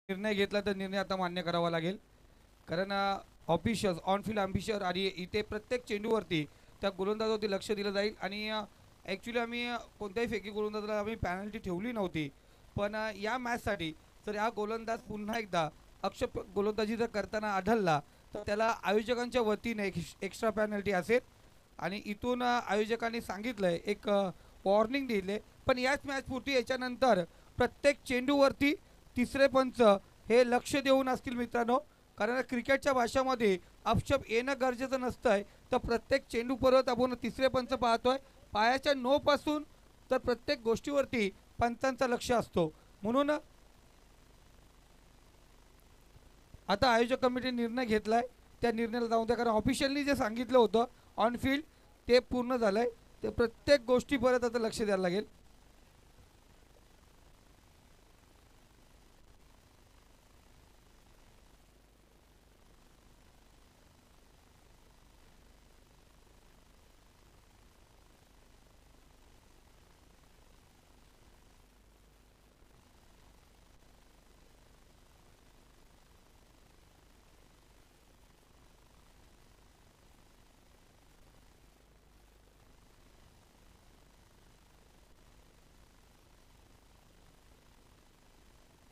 निर्णय घेतला तर निर्णय आता मान्य करावा लागेल, कारण ऑफिशियल्स ऑन फील्ड अम्बिशर आणि इथे प्रत्येक चेंडूवरती त्या गोलंदाजावरती लक्ष दिलं जाईल. आणि ॲक्च्युली आम्ही कोणत्याही फेकी गोलंदाजाला आम्ही पॅनल्टी ठेवली नव्हती, पण या मॅचसाठी जर हा गोलंदाज पुन्हा एकदा अक्षप गोलंदाजी जर करताना आढळला तर त्याला आयोजकांच्या वतीने एक्स्ट्रा पॅनल्टी असेल. आणि इथून आयोजकांनी सांगितलंय, एक वॉर्निंग दिले, पण याच मॅचपुरती याच्यानंतर प्रत्येक चेंडूवरती तिसरे पंच हे लक्ष देऊन असतील मित्रांनो. कारण क्रिकेटच्या भाषामध्ये अपशप येणं गरजेचं नसतंय, तर प्रत्येक चेंडू परत आपण तिसरे पंच पाहतोय. पायाच्या नो पासून तर प्रत्येक गोष्टीवरती पंचांचं लक्ष असतो. म्हणून आता आयोजक कमिटी निर्णय घेतलाय, त्या निर्णयाला जाऊन द्या, कारण ऑफिशियलनी जे सांगितलं होतं ऑन फील्ड ते पूर्ण झालंय. ते प्रत्येक गोष्टी परत आता लक्ष द्यायला लागेल.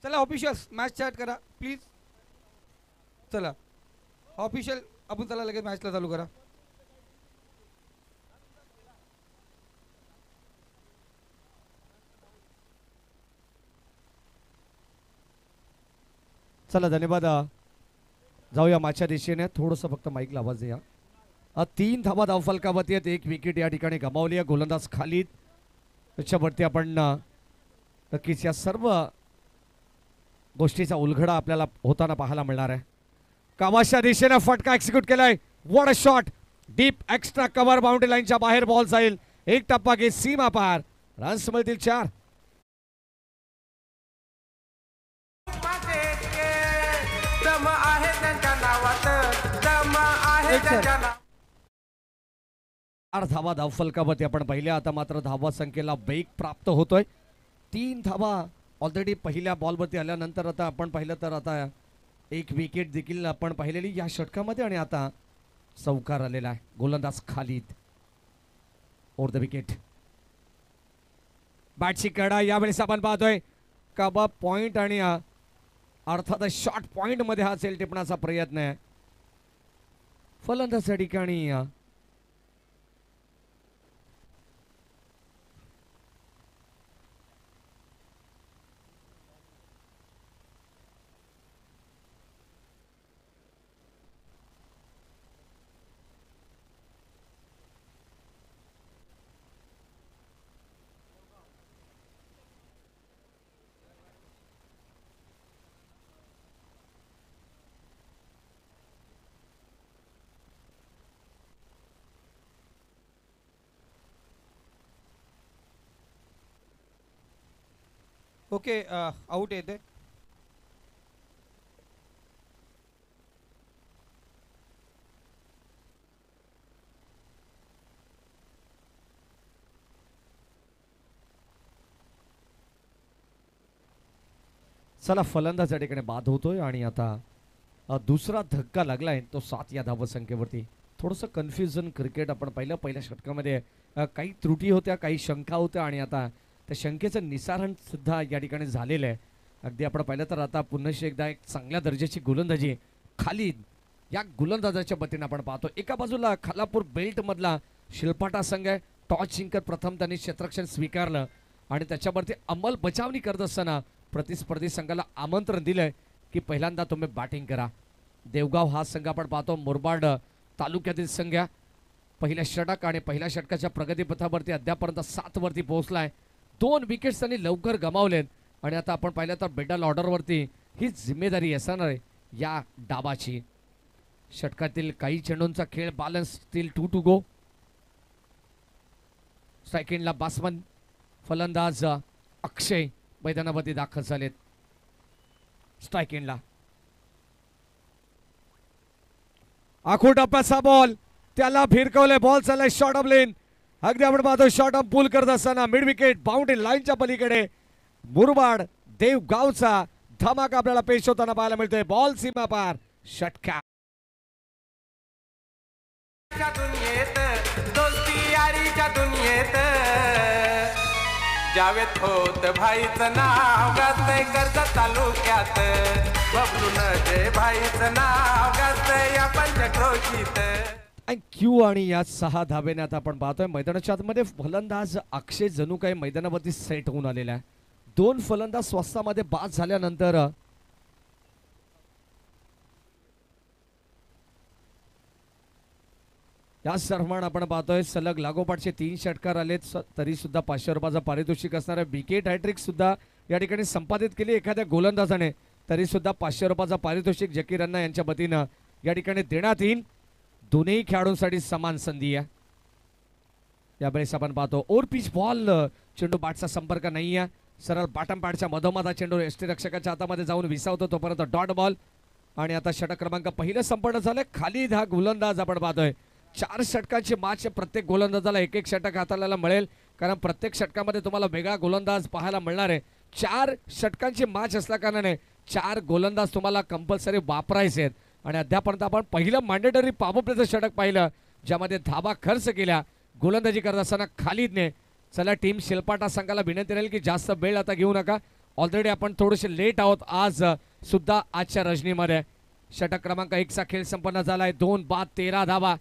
चला ऑफिशियल्स मॅच स्टार्ट करा प्लीज. चला ऑफिशियल आपण चला लगेच मॅचला चालू करा. चला धन्यवाद. जाऊया मागच्या दिशेने. थोडंसं फक्त माईकला आवाज द्या. 3 धावा धावफलकावरती आहेत. 1 विकेट या ठिकाणी गमावली आहे. गोलंदाज खालीद त्याच्यावरती आपण नक्कीच या सर्व गोष्टीचा उलगडा आपल्याला होताना पाहायला मिळणार आहे. कामाच्या दिशेने फटका एक्झिक्यूट केलाय. What a shot. Deep extra cover boundary लाईनच्या बाहेर बॉल जाईल. एक टप्पा घे सीमा पार. रन्स मिळतील 4. धावा धावफलकावरती आपण पाहिल्या. आता मात्र धावा संख्येला वेग प्राप्त होतोय. 3 धावा ऑलरेडी पहिल्या बॉलवरती आल्यानंतर आता आपण पाहिलं तर आता 1 विकेट देखील आपण पाहिलेली या षटकामध्ये. आणि आता चौकार आलेला आहे. गोलंदाज खालीद ओव्हर द विकेट. बॅटची कडा यावेळेस आपण पाहतोय. काबा पॉइंट आणि अर्थात शॉर्ट पॉइंट मध्ये हा सेल टिपण्याचा प्रयत्न आहे. फलंदाज या ठिकाणी ओके आउट येते. चला फलंदाज या ठिकाणी बाद होतोय. आणि आता दुसरा धक्का लागलाय तो 7 या धावसंख्येवरती. थोडंसं कन्फ्युजन क्रिकेट आपण पाहिलं. पहिल्या षटकामध्ये काही त्रुटी होत्या, काही शंका होत्या. आणि आता त्या शंकेचं निसारण सुद्धा या ठिकाणी झालेलं आहे. अगदी आपण पाहिलं तर आता पुन्हा एकदा एक चांगल्या दर्जाची गोलंदाजी खालीद या गोलंदाजाच्या वतीने आपण पाहतो. एका बाजूला खालापूर बेल्ट मधला शिलपाटा संघ आहे. टॉस जिंकत प्रथम त्यांनी क्षेत्ररक्षण स्वीकारलं आणि त्याच्यावरती अंमलबजावणी करत असताना प्रतिस्पर्धी संघाला आमंत्रण दिलंय की पहिल्यांदा तुम्ही बॅटिंग करा. देवगाव हा संघ आपण पाहतो मुरबाड तालुक्यातील संघ पहिल्या षटक आणि पहिल्या षटकाच्या प्रगतीपथावरती अद्यापर्यंत 7 वरती पोहोचलाय. 2 विकेट्स त्यांनी लवकर गमावलेत. आणि आता आपण पाहिलं तर मिडल ऑर्डरवरती ही जिम्मेदारी असणार आहे या डावाची. षटकातील काही चेंडूंचा खेळ बॅलन्स स्टील 2 टू गो. स्ट्रायकिंगला बासमन फलंदाज अक्षय मैदानावरती दाखल झालेत. स्ट्रायकिंगला आखूड टप्प्याचा बॉल त्याला फिरकवले. बॉल चाललाय शॉर्ट ऑफ लेन. अगदी आपण पाहतो शॉर्ट ऑफ पूल करत असताना मिड विकेट बाउंड्री लाईनच्या पलीकडे मुरबाड देवगावचा धमाका आपल्याला पेश होताना पाहायला मिळतोय. बॉल सीमा पार, षटकार. दुनियेत दोस्ती यारीच्या दुनियेत जावेत होत भाईचं नाव गाजतंय कर्जत तालुक्यात. बबलून जय भाईचं नाव गाजतंय या पंचक्रोशीत. थँक्यू. आणि या 6 धाब्याने आता आपण पाहतोय मैदानाच्या आतमध्ये फलंदाज अक्षय जणू काही मैदानावरती सेट होऊन आलेला आहे. 2 फलंदाज स्वस्तामध्ये बाद झाल्यानंतर या सर्वांना आपण पाहतोय सलग लागोपाठचे 3 षटकार आलेत. तरी सुद्धा 500 रुपयाचा पारितोषिक असणारे विकेट हॅट्रिक सुद्धा या ठिकाणी संपादित केली एखाद्या गोलंदाजाने. तरी सुद्धा 500 रुपयाचा पारितोषिक जकीर अण्णा यांच्या वतीनं या ठिकाणी देण्यात येईल. दोन्ही खेळाडूंसाठी समान संधी आहे. यावेळेस आपण पाहतो ओव्हर पिच बॉल, चेंडू बॅटचा संपर्क नाही आहे. सरळ बॉटम पॅडच्या मधोमध चेंडू यष्टीरक्षकाच्या हातामध्ये जाऊन विसावतो, तोपर्यंत डॉट बॉल. आणि आता षटक क्रमांक पहिलं संपन्न झालंय. खाली 10 गोलंदाज आपण पाहतोय. 4 षटकांची मॅच, प्रत्येक गोलंदाजाला एक षटक हाताळायला मिळेल, कारण प्रत्येक षटकामध्ये तुम्हाला वेगळा गोलंदाज पाहायला मिळणार आहे. 4 षटकांची मॅच असल्या कारणाने 4 गोलंदाज तुम्हाला कंपल्सरी वापरायचे आहेत. आणि अद्यापर्यंत आपण पहिलं मॅन्डेटरी पॉवर प्लेचं षटक पाहिलं, ज्यामध्ये धाबा खर्च केल्या गोलंदाजी करत असताना खालिदने. चला टीम शिलपाटा संघाला विनंती राहील की जास्त वेळ आता घेऊ नका. ऑलरेडी आपण थोडेसे लेट आहोत आज सुद्धा आजच्या रजनीमध्ये. षटक क्रमांक 1 चा खेळ संपन्न झालाय. 2 बाद 13 धाबा.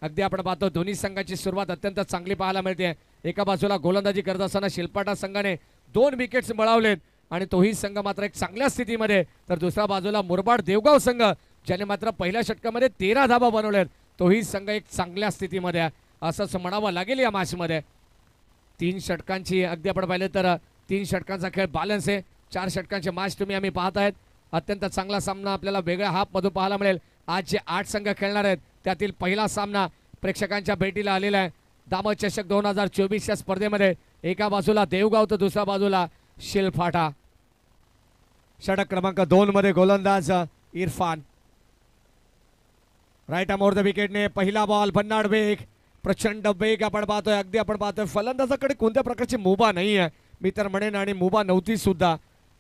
अगदी आपण पाहतो दोन्ही संघाची सुरुवात अत्यंत चांगली पाहायला मिळते. एका बाजूला गोलंदाजी करत असताना शिलपाटा संघाने 2 विकेट्स मिळवलेत आणि तोही संघ मात्र एक चांगल्या स्थितीमध्ये. तर दुसऱ्या बाजूला मुरबाड देवगाव संघ, ज्याने मात्र पहिल्या षटकामध्ये 13 धाबा बनवलेत, तोही संघ एक चांगल्या स्थितीमध्ये आहे असंच म्हणावं लागेल या मॅचमध्ये. 3 षटकांची अगदी आपण पाहिलं तर 3 षटकांचा खेळ बॅलन्स आहे. 4 षटकांची मॅच तुम्ही आम्ही पाहत आहेत. अत्यंत चांगला सामना आपल्याला वेगळ्या हाफमधून पाहायला मिळेल. आज जे 8 संघ खेळणार आहेत त्यातील पहिला सामना प्रेक्षकांच्या भेटीला आलेला आहे. दामद चषक 2024 या स्पर्धेमध्ये एका बाजूला देवगाव तर दुसऱ्या बाजूला शिलफाटा. षटक क्रमांक 2 मध्ये गोलंदाज Irfan. Right arm over the विकेटने पहिला बॉल. भन्नाड वेग, प्रचंड वेग आपण पाहतोय. अगदी आपण पाहतोय फलंदाजाकडे कोणत्या प्रकारची मुभा नाही आहे, मी तर म्हणेन, आणि मुभा नव्हती सुद्धा.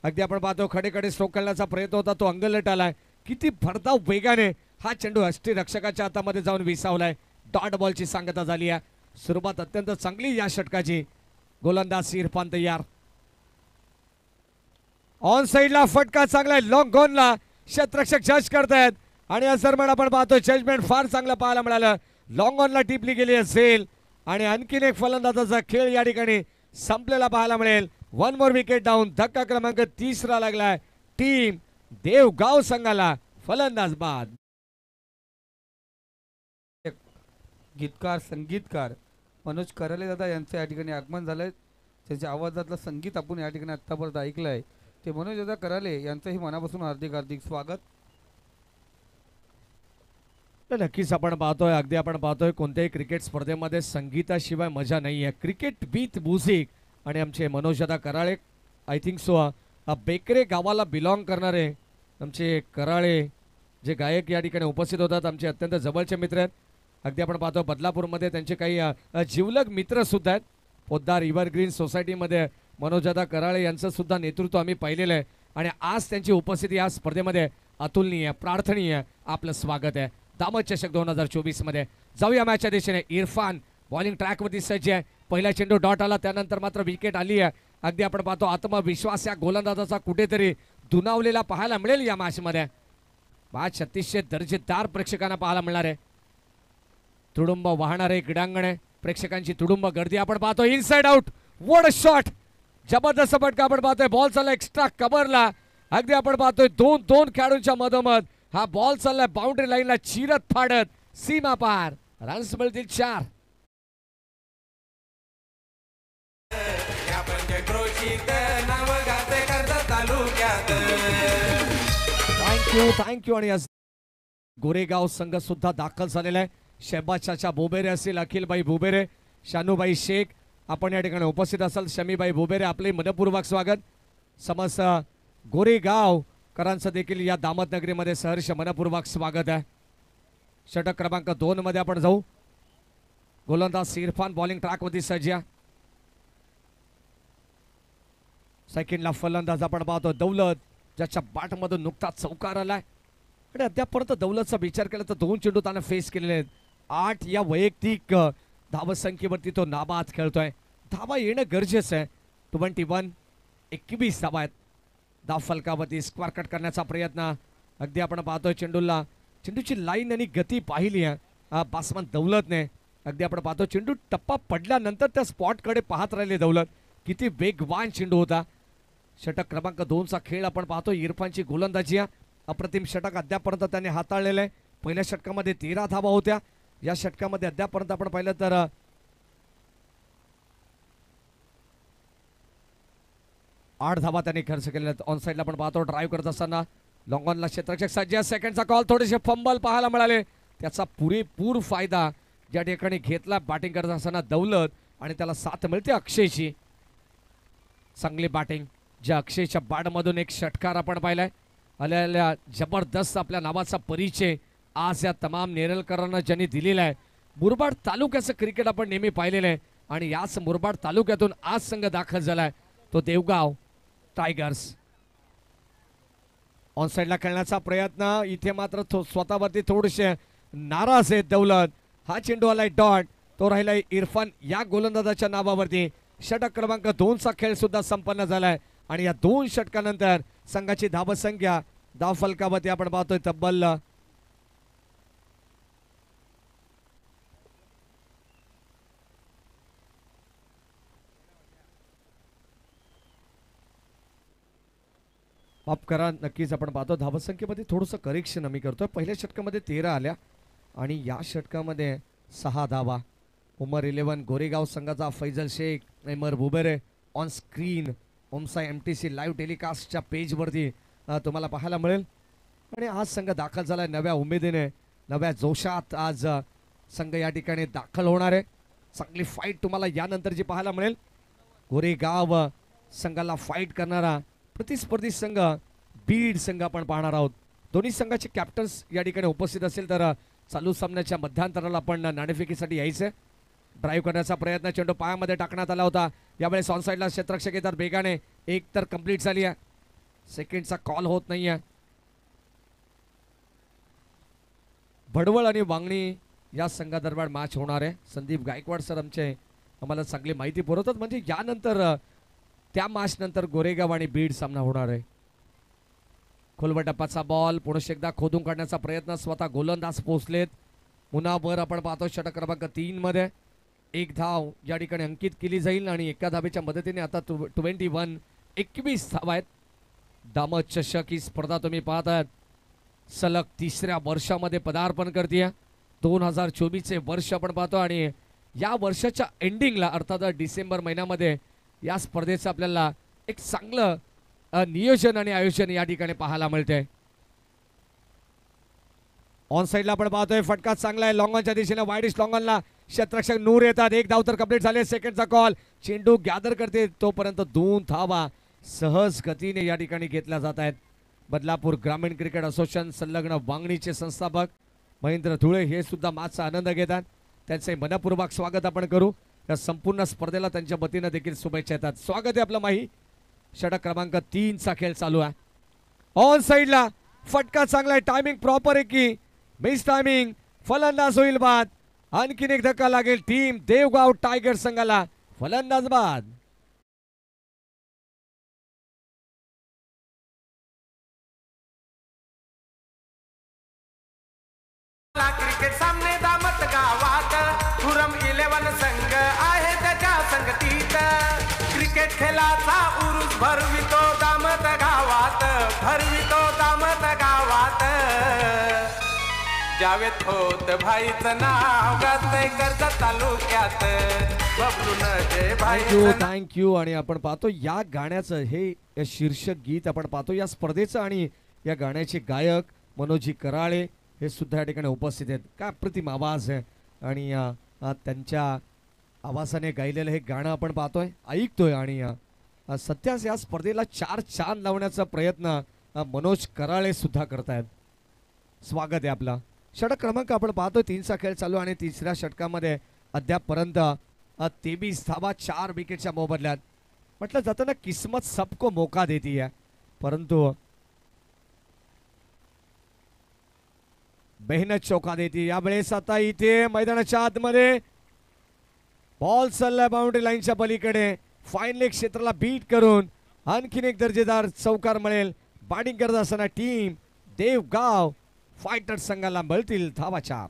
अगदी आपण पाहतो खडेकडे स्ट्रोक करण्याचा प्रयत्न होता, तो अंगलट आलाय. किती भरधाव वेगाने हा चेंडू यष्टीरक्षकाच्या हातामध्ये जाऊन विसावलाय. डॉट बॉलची सांगता झाली आहे. सुरुवात अत्यंत चांगली या षटकाची. गोलंदाज इरफान तयार. ऑन साइडला फटका चांगला आहे. लॉंग गॉनला क्षेत्ररक्षक जज करतायत आणि या दरम्यान आपण पाहतो जजमेंट फार चांगलं पाहायला मिळालं. लॉंग ऑनला टिपली गेली असेल आणि आणखीन एक फलंदाजाचा खेळ या ठिकाणी संपलेला पाहायला मिळेल. 1 मोर विकेट डाऊन. धक्का क्रमांक 3 लागलाय टीम देवगाव संघाला. फलंदाज बाद. गीतकार संगीतकार मनोज कराले दादा यांचं या ठिकाणी आगमन झालंय. त्यांच्या आवाजातलं संगीत आपण या ठिकाणी आत्तापर्यंत ऐकलंय. ते मनोज दादा कराले यांचंही मनापासून हार्दिक हार्दिक स्वागत. नक्कीच आपण पाहतोय, अगदी आपण पाहतोय कोणत्याही क्रिकेट स्पर्धेमध्ये संगीताशिवाय मजा नाही आहे. Cricket with music. आणि आमचे मनोज दादा Karale, I think so Bekare गावाला बिलॉंग करणारे आमचे कराळे जे गायक या ठिकाणी उपस्थित होतात, आमचे अत्यंत जवळचे मित्र आहेत. अगदी आपण पाहतो बदलापूरमध्ये त्यांचे काही जिवलग मित्र सुद्धा आहेत. पोद्दार एव्हरग्रीन सोसायटीमध्ये मनोज दादा कराळे यांचं सुद्धा नेतृत्व आम्ही पाहिलेलं आहे आणि आज त्यांची उपस्थिती या स्पर्धेमध्ये अतुलनीय, प्रार्थनीय. आपलं स्वागत आहे दामद चषक 2024 मध्ये. जाऊया मॅचच्या दिशेने. इरफान बॉलिंग ट्रॅकवरती सज्ज आहे. पहिला चेंडू डॉट आला, त्यानंतर मात्र विकेट आली आहे. अगदी आपण पाहतो आत्मविश्वास या गोलंदाजाचा कुठेतरी दुनावलेला पाहायला मिळेल या मॅचमध्ये. मॅच अतिशय दर्जेदार प्रेक्षकांना पाहायला मिळणार आहे. तुडुंब वाहणारे क्रीडांगण आहे, प्रेक्षकांची तुडुंब गर्दी आपण पाहतो. Inside out, what a shot. जबरदस्त फटका आपण पाहतोय. बॉल चालला एक्स्ट्रा कव्हरला. अगदी आपण पाहतोय दोन खेळाडूंच्या मधोमध हा बॉल चाललाय बाउंड्री लाईनला चिरत फाडत सीमा पार. रन्स मिळतील 4. थँक्यू. आणि गोरेगाव संघ सुद्धा दाखल झालेला आहे. शहबाज चाचा बोबेरे असतील, अखिलबाई बोबेरे, शानूबाई शेख आपण या ठिकाणी उपस्थित असाल. शमीबाई बोबेरे आपले मनपूर्वक स्वागत. समस्त गोरेगाव करांचं देखील या दामद नगरीमध्ये सहर्ष मनपूर्वक स्वागत आहे. षटक क्रमांक 2 मध्ये आपण जाऊ. गोलंदाज इरफान बॉलिंग ट्रॅकवरती सज्ज. सेकंडला फलंदाज आपण पाहतो दौलत. ज्याच्या बॅटमधून नुकताच चौकार आलाय आणि अद्यापर्यंत दौलतचा विचार केला तर 2 चेंडू त्यानं फेस केलेले आहेत. 8 या वैयक्तिक धावसंख्येवरती तो नाबाद खेळतोय. धावा येणं गरजेचं आहे. 21 धावा आहेत. धाव फलकावरती स्क्वेअर कट करण्याचा प्रयत्न अगदी आपण पाहतोय. चेंडूची लाईन आणि गती पाहिली आहे बासमन दौलतने. अगदी आपण पाहतो चेंडू टप्पा पडल्यानंतर त्या स्पॉटकडे पाहत राहिले दौलत. किती वेगवान चेंडू होता. षटक क्रमांक 2 चा खेळ आपण पाहतो. इरफानची गोलंदाजी अप्रतिम षटक अद्यापर्यंत त्याने हाताळलेलं आहे. पहिल्या षटकामध्ये 13 धावा होत्या. या षटकामध्ये अद्यापर्यंत आपण पाहिलं तर 8 धावा त्यांनी खर्च केलेल्या आहेत. ऑन साईडला आपण पाहतो ड्राईव्ह करत असताना लॉंग ऑनला क्षेत्ररक्षक सज्ज. सेकंडचा कॉल. थोडेसे फंबल पाहायला मिळाले. त्याचा पुरेपूर फायदा ज्या ठिकाणी घेतला बॅटिंग करत असताना दौलत आणि त्याला साथ मिळते अक्षयची. चांगली बॅटिंग ज्या अक्षयच्या बॅटमधून एक षटकार आपण पाहिलाय. आलेल्या जबरदस्त आपल्या नावाचा परिचय आज या तमाम नेरलकरांना ज्यांनी दिलेला आहे. मुरबाड तालुक्याचं क्रिकेट आपण नेहमी पाहिलेलं आहे आणि याच मुरबाड तालुक्यातून आज संघ दाखल झालाय तो देवगाव टायगर्स. ऑन साईडला खेळण्याचा प्रयत्न. इथे मात्र स्वतःवरती थोडेसे नाराज आहेत दौलत. हा चेंडू आलाय डॉट. तो राहिलाय इरफान या गोलंदाजाच्या नावावरती. षटक क्रमांक 2 चा खेळ सुद्धा संपन्न झालाय आणि या 2 षटकानंतर संघाची धावसंख्या धाव फलकावरती आपण पाहतोय तब्बल 'नक्कीच आपण पाहतो धावसंख्येमध्ये थोडंसं करेक्शन आम्ही करतोय. पहिल्या षटकामध्ये 13 आल्या आणि या षटकामध्ये 6 धावा. उमर 11 गोरेगाव संघाचा फैजल शेख एमर बुबेरे ऑन स्क्रीन ओमसा MTC लाईव्ह टेलिकास्टच्या पेजवरती तुम्हाला पाहायला मिळेल. आणि आज संघ दाखल झाला नव्या उमेदीने नव्या जोशात. आज संघ या ठिकाणी दाखल होणार आहे. चांगली फाईट तुम्हाला यानंतर जी पाहायला मिळेल. गोरेगाव संघाला फाईट करणारा प्रतिस्पर्धी संघ बीड संघ आपण पाहणार आहोत. दोन्ही संघाचे कॅप्टन्स या ठिकाणी उपस्थित असेल तर चालू सामन्याच्या मध्यांतराला आपण नाणेफेकीसाठी यायचं. ड्राईव्ह करण्याचा प्रयत्न. चेंडू पायामध्ये टाकण्यात आला होता. यावेळेस ऑन साईडला क्षेत्ररक्षक येतात बेगाने. एक तर कंप्लीट झाली आहे. सेकंडचा कॉल होत नाहीये. भडवळ आणि वांगणी या संघादरम्यान मॅच होणार आहे. संदीप गायकवाड सर आम्हाला चांगली माहिती पुरवतात. म्हणजे यानंतर त्या मॅच नंतर गोरेगाव आणि बीड सामना होणार आहे. खोलवर टप्पाचा बॉल पुन्हा एकदा खोदून काढण्याचा प्रयत्न. स्वतः गोलंदाज पोहोचलेत. मुनावर आपण पाहतो षटक क्रमांक 3 मध्ये एक धाव या ठिकाणी अंकित केली जाईल आणि एका धावेच्या मदतीने आता 21 धावा आहेत. दामद चषक ही स्पर्धा तुम्ही पाहतात सलग 3ऱ्या वर्षामध्ये पदार्पण करते. 2024 वर्ष आपण पाहतो आणि या वर्षाच्या एंडिंगला अर्थात डिसेंबर महिन्यामध्ये या स्पर्धेचं आपल्याला एक चांगलं नियोजन आणि आयोजन या ठिकाणी पाहायला मिळते. ऑन साईडला आपण पाहतोय फटका चांगला आहे. लॉंग ऑनच्या दिशेने वाईडिश लॉंग ऑनला क्षेत्ररक्षक नूर येतात. एक धाव तर कंप्लीट झाले. सेकंडचा कॉल. चेंडू गॅदर करते तोपर्यंत 2 धावा सहज गतीने या ठिकाणी घेतल्या जात आहेत. बदलापूर ग्रामीण क्रिकेट असोसिएशन संलग्न वांगणीचे संस्थापक महेंद्र धुळे हे सुद्धा मॅचचा आनंद घेतात. त्यांचे मनपूर्वक स्वागत आपण करू. या संपूर्ण स्पर्धेला त्यांच्या वतीने देखील शुभेच्छा येतात. स्वागत आहे आपलं माही. षटक क्रमांक 3 चा खेळ चालू आहे. ऑन साईडला फटका चांगला आहे. टायमिंग प्रॉपर आहे की मिस टायमिंग. फलंदाज होईल बाद. आणखीन एक धक्का लागेल टीम देवगाव टायगर संघाला. फलंदाज बाद. क्रिकेट सामने दामत गावात खुरम 11 संघ आहे त्याच्या संगतीत. क्रिकेट खेळाचा उरूस भरवितो दामत गावात. भरवितो दामत गावात. जावेद होत भाईचं नाव गाजतंय कर्जत तालुक्यात. बबलून जय भाई. थँक्यू. आणि आपण पाहतो या गाण्याचं हे शीर्षक गीत आपण पाहतो या स्पर्धेचं आणि या गाण्याचे गायक मनोजी कराळे हे सुद्धा या ठिकाणी उपस्थित आहेत. काय अप्रतिम आवाज आहे आणि त्यांच्या आवाजाने गायलेलं हे गाणं आपण पाहतोय ऐकतोय. आणि सध्याच या स्पर्धेला 4 चांद लावण्याचा प्रयत्न मनोज कराळे सुद्धा करतायत. स्वागत आहे आपला. षटक क्रमांक आपण पाहतोय 3 चा खेळ चालू आणि 3ऱ्या षटकामध्ये अद्यापर्यंत 23 धावा 4 विकेटच्या मोबदल्यात. म्हटलं जातं ना किस्मत सबको मौका देती है परंतु मेहनत चौका देते यावेळेस आता इथे मैदानाच्या आतमध्ये बॉल चाललाय बाउंड्री लाईनच्या पलीकडे फायनल क्षेत्राला बीट करून आणखीन एक दर्जेदार चौकार मिळेल. बॅटिंग करत असताना टीम देवगाव फायटर संघाला मिळतील धावा 4.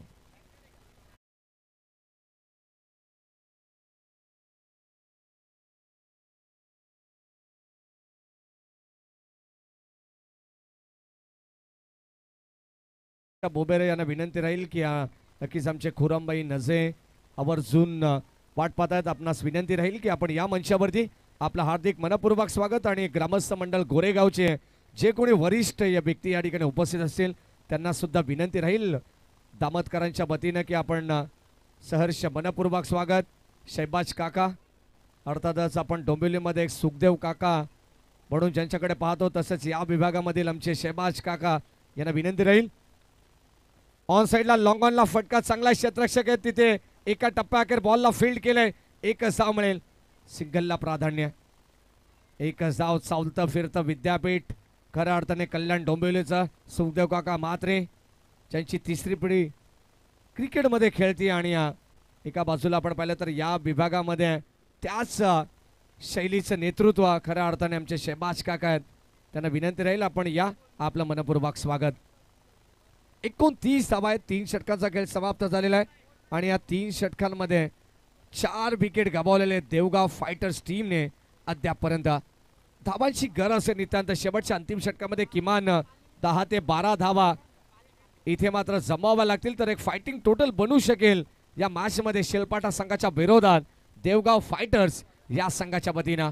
बोबेरे यांना विनंती राहील की नक्कीच आमचे खुरामबाई नजे आवर्जून वाट पाहतायत. आपणास विनंती राहील की आपण या मंचावरती आपलं हार्दिक मनपूर्वक स्वागत आणि ग्रामस्थ मंडळ गोरेगावचे जे कोणी वरिष्ठ या व्यक्ती या ठिकाणी उपस्थित असतील त्यांना सुद्धा विनंती राहील दामतकरांच्या वतीनं की आपण सहर्ष मनपूर्वक स्वागत. शैबाज काका अर्थातच आपण डोंबिवलीमध्ये एक सुखदेव काका म्हणून ज्यांच्याकडे पाहतो तसंच या विभागामधील आमचे शैबाज काका यांना विनंती राहील. ऑन साइडला लॉंग ऑनला फटका चांगला क्षेत्ररक्षक आहेत तिथे एका टप्प्याअखेर बॉलला फील्ड केलंय. एकच धाव मिळेल. सिंगलला प्राधान्य. एकच धाव. चालतं फिरतं विद्यापीठ खऱ्या अर्थाने कल्याण डोंबिवलीचं सुखदेव काका म्हात्रे ज्यांची तिसरी पिढी क्रिकेटमध्ये खेळती आणि एका बाजूला आपण पाहिलं तर या विभागामध्ये त्याच शैलीचं नेतृत्व खऱ्या अर्थाने आमचे शहबाज काका आहेत. त्यांना विनंती राहील आपण या आपलं मनपूर्वक स्वागत. 29 धावा आहेत. 3 षटकांचा खेळ समाप्त झालेला आहे आणि या 3 षटकांमध्ये 4 विकेट गमावलेले देवगाव फायटर्स टीमने अद्यापर्यंत. धावांची गरज आहे नितांत. शेवटच्या अंतिम षटकामध्ये किमान 10 ते 12 धावा इथे मात्र जमावा लागतील तर एक फायटिंग टोटल बनू शकेल या मॅच मध्ये शेलपाटा संघाच्या विरोधात देवगाव फायटर्स या संघाच्या वतीनं.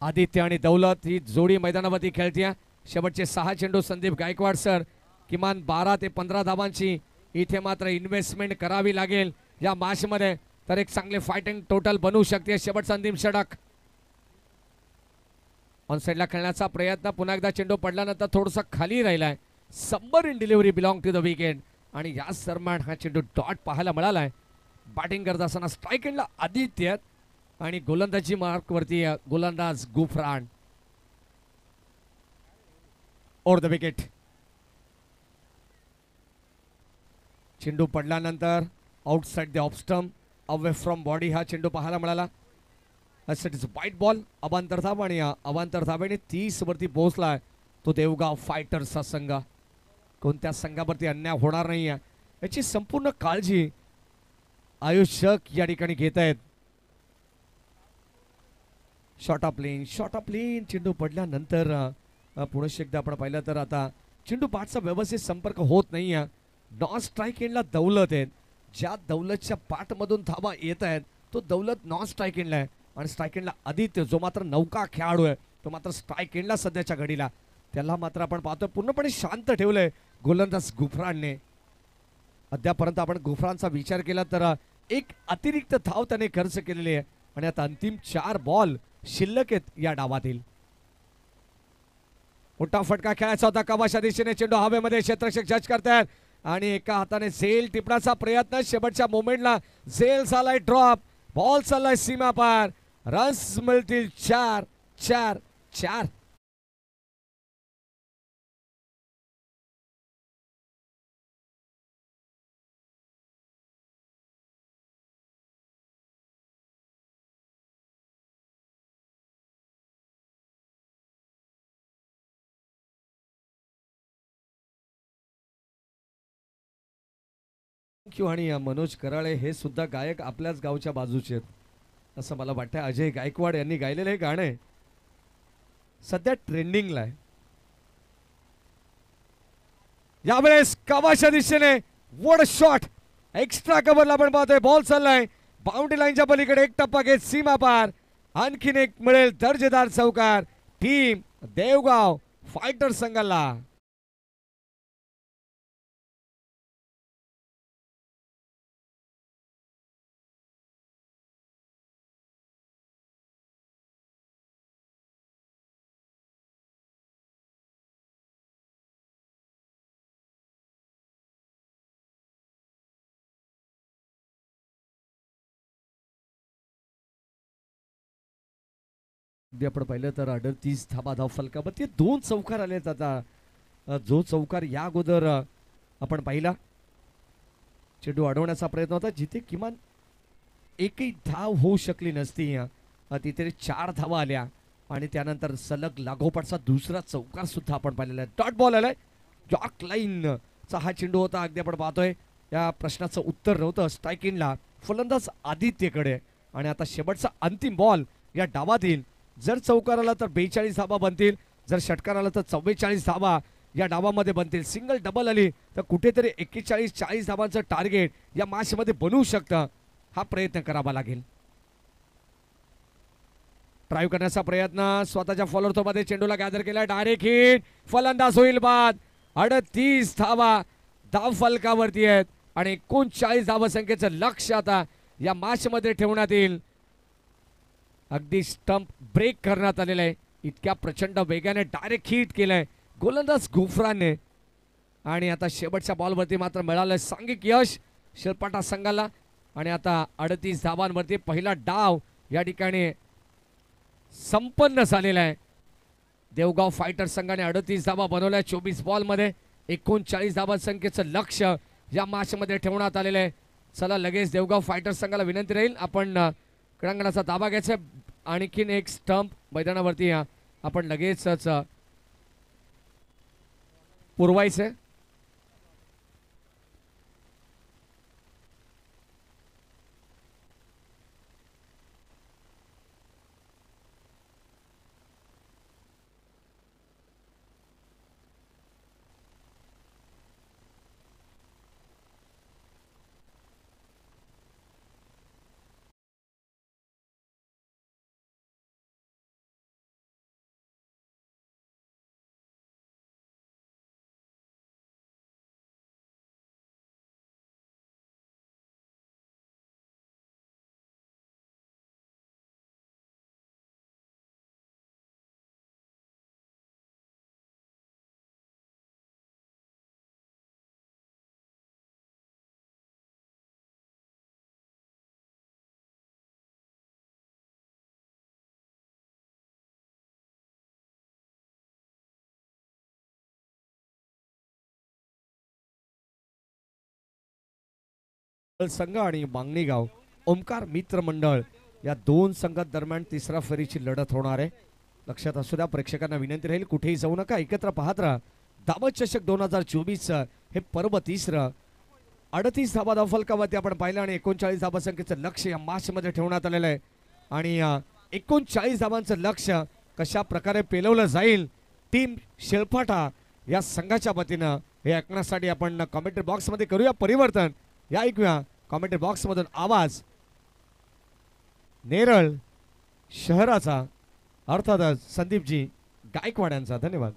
आदित्य आणि दौलत ही जोडी मैदानावरती खेळते. शेवटचे 6 चेंडू संदीप गायकवाड सर किमान 12 ते 15 धावांची इथे मात्र इन्व्हेस्टमेंट करावी लागेल या मॅच मध्ये तर एक चांगले फायटिंग टोटल बनू शकते. शेवटचा अंतिम षटक. ऑन साइडला खेळण्याचा प्रयत्न. पुन्हा एकदा चेंडू पडल्यानंतर थोडंसं खाली राहिलाय. समर in delivery belong to the wicket आणि याच दरम्यान हा चेंडू डॉट पाहायला मिळालाय. बॅटिंग करत असताना स्ट्राईक एंडला आदित्य आणि गोलंदाजी मार्क वरती गोलंदाज गुफरान ओर द विकेट. चेंडू पडल्यानंतर outside the off stump away from body हा चेंडू पाहायला मिळाला. वाईट बॉल. अवांतर धाव आणि अवांतर धावेने 30 वरती पोहोचलाय तो देवगाव फायटर्सचा संघ. कोणत्या संघावरती अन्याय होणार नाही याची संपूर्ण काळजी आयोजक या ठिकाणी घेत आहेत. शॉर्ट ऑफ लेन चेंडू पडल्यानंतर पुनश्च एकदा आपण पाहिलं तर आता चेंडू पाठचा व्यवस्थित संपर्क होत नाहीये. नॉन स्ट्राईक एंडला दौलत आहेत. ज्या दौलतच्या पाठमधून धावा येत आहेत तो दौलत नॉन स्ट्राईक एंडला आहे आणि स्ट्राईक एंडला आदित्य जो मात्र नौका खेळाडू आहे तो मात्र स्ट्राईक एंडला सध्याच्या घडीला त्याला मात्र आपण पाहतोय पूर्णपणे शांत ठेवलंय गोलंदाज गुफरानने. अद्यापर्यंत आपण गुफरानचा विचार केला तर एक अतिरिक्त धाव त्याने खर्च केलेली आहे आणि आता अंतिम 4 बॉल शिल्लक आहेत या डावातील. मोठा फटका खेळायचा होता कवाच्या दिशेने. चेंडू हवेमध्ये क्षेत्ररक्षक जज करतात आणि एका हाताने झेल टिपण्याचा प्रयत्न. शेवटच्या मोमेंटला झेल झालाय ड्रॉप. बॉल चाललाय सीमा पार. रन्स मिळतील 4. आणि मनोज कराळे हे सुद्धा गायक आपल्याच गावच्या बाजूचे आहेत असं मला वाटतं. अजय गायकवाड यांनी गायलेलं हे गाणं सध्या ट्रेंडिंगला आहे. यावेळेस कवाच्या दिशेने वड शॉट एक्स्ट्रा कव्हरला आपण पाहतोय. बॉल चाललाय बाउंड्री लाईनच्या पलीकडे. एक टप्पा घेत सीमा पार. आणखीन एक मिळेल दर्जेदार चौकार टीम देवगाव फायटर संघाला. आपण पाहिलं तर 38 धाबा धाव फलकावरती 2 चौकार आलेत. आता जो चौकार या अगोदर आपण पाहिला. चेंडू अडवण्याचा प्रयत्न होता जिथे किमान एकही धाव होऊ शकली नसती. तिथे 4 धावा आल्या आणि त्यानंतर सलग लागोपाठचा दुसरा चौकार सुद्धा आपण पाहिलेला आहे. डॉट बॉल आलाय जॉक लाईनचा हा चेंडू होता. अगदी आपण पाहतोय या प्रश्नाचं उत्तर नव्हतं. स्ट्राईक इनला फलंदाज आदित्यकडे आणि आता शेवटचा अंतिम बॉल या डावातील. जर चौकार आला तर 42 धावा बनतील, जर षटकार आला तर 44 धावा या डावामध्ये बनतील. सिंगल डबल आली तर कुठेतरी 41-40 धावांचं टार्गेट या मॅचमध्ये बनवू शकतं. हा प्रयत्न करावा लागेल. ड्राईव्ह करण्याचा प्रयत्न स्वतःच्या फॉलोअर मध्ये चेंडूला गॅदर केला. डायरेक्ट हिट, फलंदाज होईल बाद. 38 धावा धाव फलकावरती आहेत आणि 39 धावा संख्येचं लक्ष आता या मॅच मध्ये ठेवण्यात येईल. अगदी स्टंप ब्रेक करण्यात आलेला आहे. इतक्या प्रचंड वेगाने डायरेक्ट हिट केलंय गोलंदाज गुफराने आणि आता शेवटच्या बॉलवरती मात्र मिळालं सांघिक यश शिरपाटा संघाला. आणि आता 38 धावांवरती पहिला डाव या ठिकाणी संपन्न झालेला आहे. देवगाव फायटर संघाने 38 धावा बनवल्या 24 बॉलमध्ये. 39 धावा संख्येचं लक्ष या मॅच मध्ये ठेवण्यात आलेलं आहे. चला लगेच देवगाव फायटर संघाला विनंती राहील आपण क्रीडांगणाचा ताबा घ्यायचा. आणखीन एक स्टंप मैदानावरती आपण लगेचच पुरवायचं. संघ आणि मांगणीगाव ओमकार मित्र मंडळ या दोन संघात दरम्यान तिसरा फेरीची लढत होणार आहे. लक्षात असू द्या प्रेक्षकांना विनंती राहील कुठेही जाऊ नका, एकत्र पाहत राहा. दावत चषक 2024 हे पर्व तिसरं. 38 धावा धावफलकावरती आपण पाहिलं आणि 39 धावा संख्येचं लक्ष या मॅच मध्ये ठेवण्यात आलेलं आहे. आणि 39 धावांचं लक्ष कशा प्रकारे पेलवलं जाईल टीम शेळपाटा या संघाच्या वतीनं हे ऐकण्यासाठी आपण कमेंट्री बॉक्स मध्ये करूया परिवर्तन. या ऐकूया कमेंट्री बॉक्स मधून आवाज नेरळ शहराचा अर्थातच संदीपजी गायकवाड यांचा. धन्यवाद.